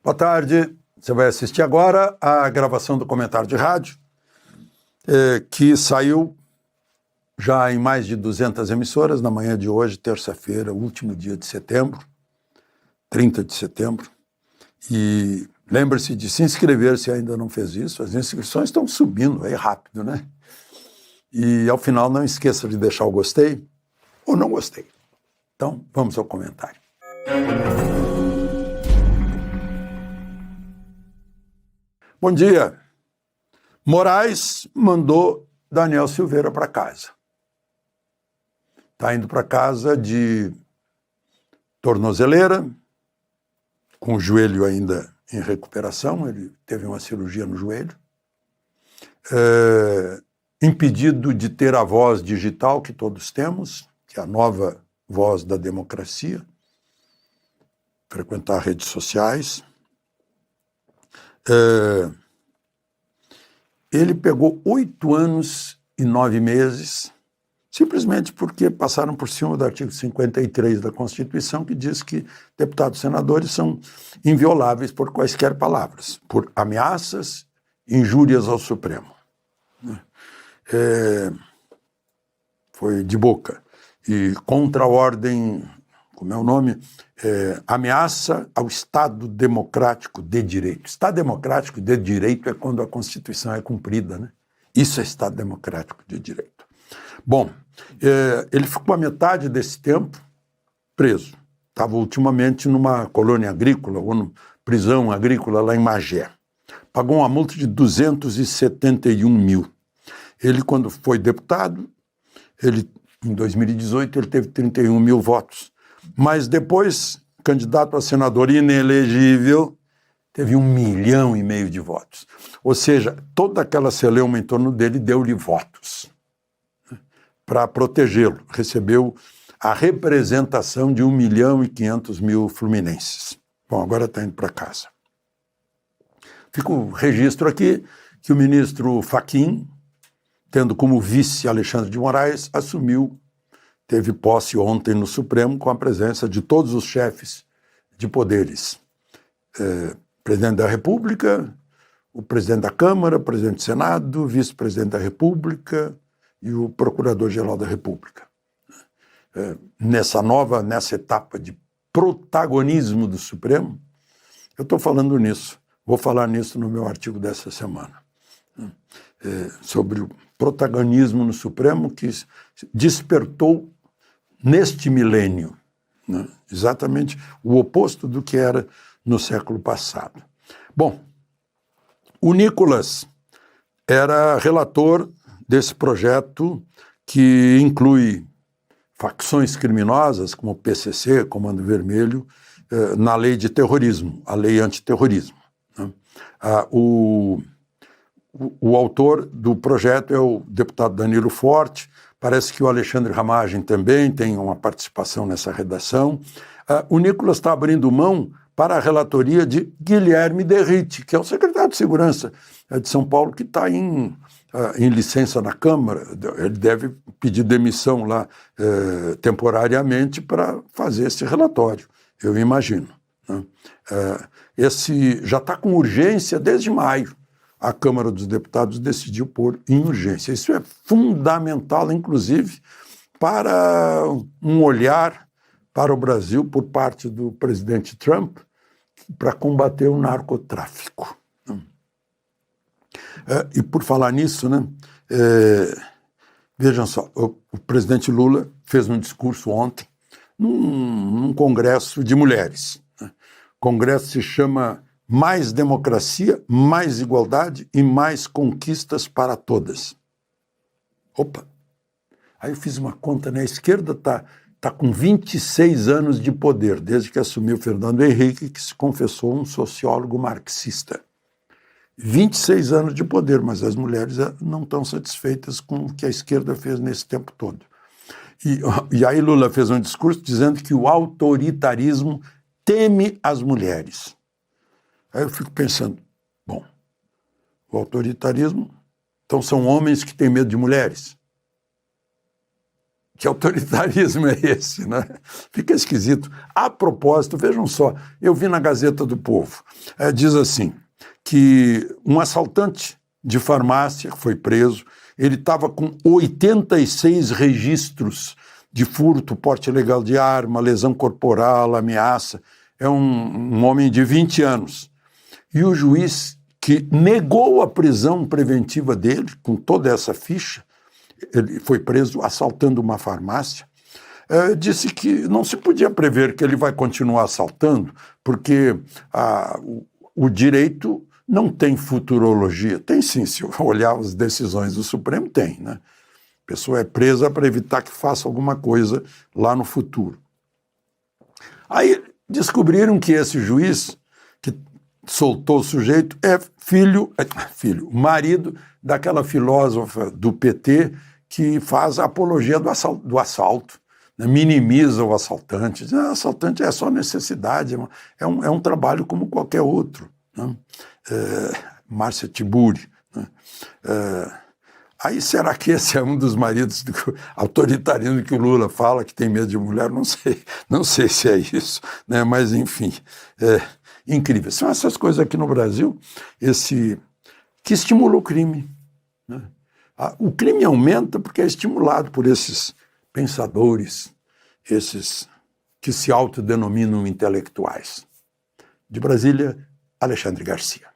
Boa tarde. Você vai assistir agora a gravação do comentário de rádio, que saiu já em mais de 200 emissoras na manhã de hoje, terça-feira, último dia de setembro, 30 de setembro. E lembre-se de se inscrever se ainda não fez isso. As inscrições estão subindo aí rápido, né? E ao final não esqueça de deixar o gostei ou não gostei. Então, vamos ao comentário. Bom dia. Moraes mandou Daniel Silveira para casa. Está indo para casa de tornozeleira, com o joelho ainda em recuperação, ele teve uma cirurgia no joelho, impedido de ter a voz digital que todos temos, que é a nova voz da democracia, frequentar redes sociais. Ele pegou 8 anos e 9 meses, simplesmente porque passaram por cima do artigo 53 da Constituição, que diz que deputados e senadores são invioláveis por quaisquer palavras, por ameaças, injúrias ao Supremo. Foi de boca. E contra a ordem, como é o nome? Ameaça ao Estado Democrático de Direito. Estado Democrático de Direito é quando a Constituição é cumprida, né? Isso é Estado Democrático de Direito. Bom, ele ficou a metade desse tempo preso. Estava ultimamente numa colônia agrícola, ou numa prisão agrícola lá em Magé. Pagou uma multa de 271 mil. Ele, quando foi deputado, em 2018, ele teve 31 mil votos. Mas depois, candidato a senador inelegível, teve 1,5 milhão de votos. Ou seja, toda aquela celeuma em torno dele deu-lhe votos para protegê-lo. Recebeu a representação de 1.500.000 fluminenses. Bom, agora está indo para casa. Fica o registro aqui que o ministro Fachin, tendo como vice Alexandre de Moraes, teve posse ontem no Supremo com a presença de todos os chefes de poderes. Presidente da República, o presidente da Câmara, o presidente do Senado, o vice-presidente da República e o Procurador-Geral da República. Nessa etapa de protagonismo do Supremo, eu estou falando nisso. Vou falar nisso no meu artigo dessa semana. Sobre o protagonismo no Supremo que despertou neste milênio, né? Exatamente o oposto do que era no século passado. Bom, o Nicolas era relator desse projeto que inclui facções criminosas como o PCC, Comando Vermelho, na lei de terrorismo, a lei antiterrorismo, né? O autor do projeto é o deputado Danilo Forte. Parece que o Alexandre Ramagem também tem uma participação nessa redação. O Nicolas está abrindo mão para a relatoria de Guilherme Derrite, que é o secretário de Segurança de São Paulo, que está em licença na Câmara. Ele deve pedir demissão lá temporariamente para fazer esse relatório, eu imagino, né? Esse já está com urgência desde maio. A Câmara dos Deputados decidiu pôr em urgência. Isso é fundamental, inclusive, para um olhar para o Brasil por parte do presidente Trump para combater o narcotráfico. E por falar nisso, né, vejam só, o presidente Lula fez um discurso ontem num congresso de mulheres. O congresso se chama Mais Democracia, Mais Igualdade e Mais Conquistas para Todas. Opa! Aí eu fiz uma conta, né? A esquerda está com 26 anos de poder, desde que assumiu Fernando Henrique, que se confessou um sociólogo marxista. 26 anos de poder, mas as mulheres não estão satisfeitas com o que a esquerda fez nesse tempo todo. E aí Lula fez um discurso dizendo que o autoritarismo teme as mulheres. Aí eu fico pensando, bom, o autoritarismo, então são homens que têm medo de mulheres? Que autoritarismo é esse, né? Fica esquisito. A propósito, vejam só, eu vi na Gazeta do Povo, diz assim, que um assaltante de farmácia foi preso, ele estava com 86 registros de furto, porte ilegal de arma, lesão corporal, ameaça. É um homem de 20 anos. E o juiz que negou a prisão preventiva dele, com toda essa ficha, ele foi preso assaltando uma farmácia, disse que não se podia prever que ele vai continuar assaltando, porque o direito não tem futurologia. Tem sim, se olhar as decisões do Supremo, tem, né? A pessoa é presa para evitar que faça alguma coisa lá no futuro. Aí descobriram que esse juiz que soltou o sujeito é marido daquela filósofa do PT que faz a apologia do assalto, né? Minimiza o assaltante, diz, assaltante é só necessidade, é um trabalho como qualquer outro, né? Márcia Tiburi, né? Aí será que esse é um dos maridos do autoritarismo que o Lula fala, que tem medo de mulher? Não sei se é isso, né? Mas enfim, incrível. São essas coisas aqui no Brasil que estimulou o crime, né? O crime aumenta porque é estimulado por esses pensadores, esses que se autodenominam intelectuais. De Brasília, Alexandre Garcia.